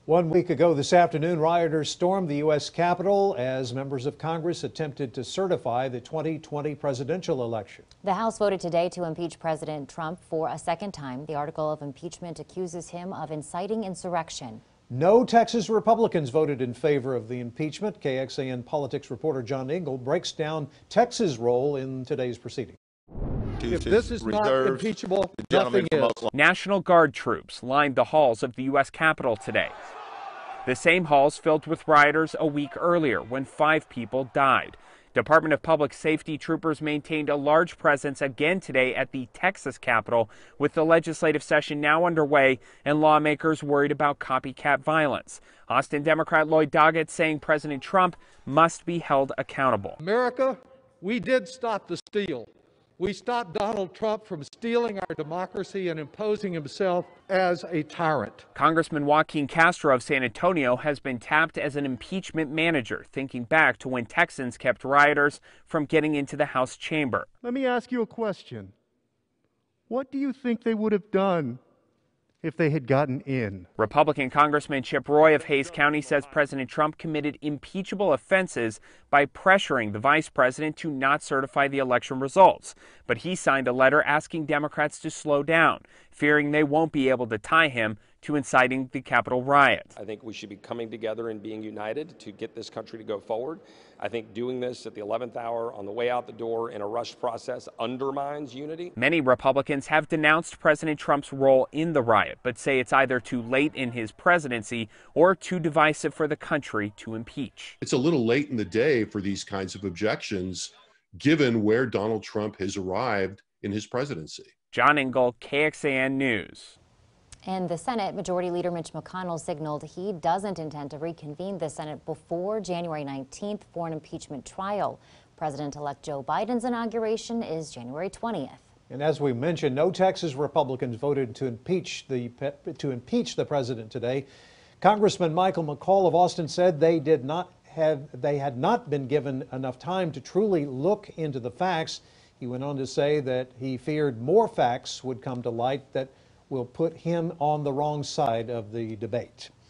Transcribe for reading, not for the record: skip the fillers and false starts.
1 week ago this afternoon, rioters stormed the U.S. Capitol as members of Congress attempted to certify the 2020 presidential election. The House voted today to impeach President Trump for a second time. The article of impeachment accuses him of inciting insurrection. No Texas Republicans voted in favor of the impeachment. KXAN politics reporter John Engel breaks down Texas' role in today's proceeding. If this is not impeachable, nothing is. National Guard troops lined the halls of the U.S. Capitol today. The same halls filled with rioters a week earlier when 5 people died. Department of Public Safety troopers maintained a large presence again today at the Texas Capitol, with the legislative session now underway and lawmakers worried about copycat violence. Austin Democrat Lloyd Doggett saying President Trump must be held accountable. America, we did stop the steal. We stopped Donald Trump from stealing our democracy and imposing himself as a tyrant. Congressman Joaquin Castro of San Antonio has been tapped as an impeachment manager, thinking back to when Texans kept rioters from getting into the House chamber. Let me ask you a question. What do you think they would have done if they had gotten in? Republican Congressman Chip Roy of Hays County says President Trump committed impeachable offenses by pressuring the vice president to not certify the election results. But he signed a letter asking Democrats to slow down, fearing they won't be able to tie him to inciting the Capitol riot. I think we should be coming together and being united to get this country to go forward. I think doing this at the 11th hour on the way out the door in a rushed process undermines unity. Many Republicans have denounced President Trump's role in the riot, but say it's either too late in his presidency or too divisive for the country to impeach. It's a little late in the day for these kinds of objections, given where Donald Trump has arrived in his presidency. John Engel, KXAN News. And the Senate Majority Leader Mitch McConnell signaled he doesn't intend to reconvene the Senate before January 19th for an impeachment trial. President-elect Joe Biden's inauguration is January 20th. And as we mentioned, no Texas Republicans voted to impeach the president today. Congressman Michael McCall of Austin said they had not been given enough time to truly look into the facts. He went on to say that he feared more facts would come to light that will put him on the wrong side of the debate.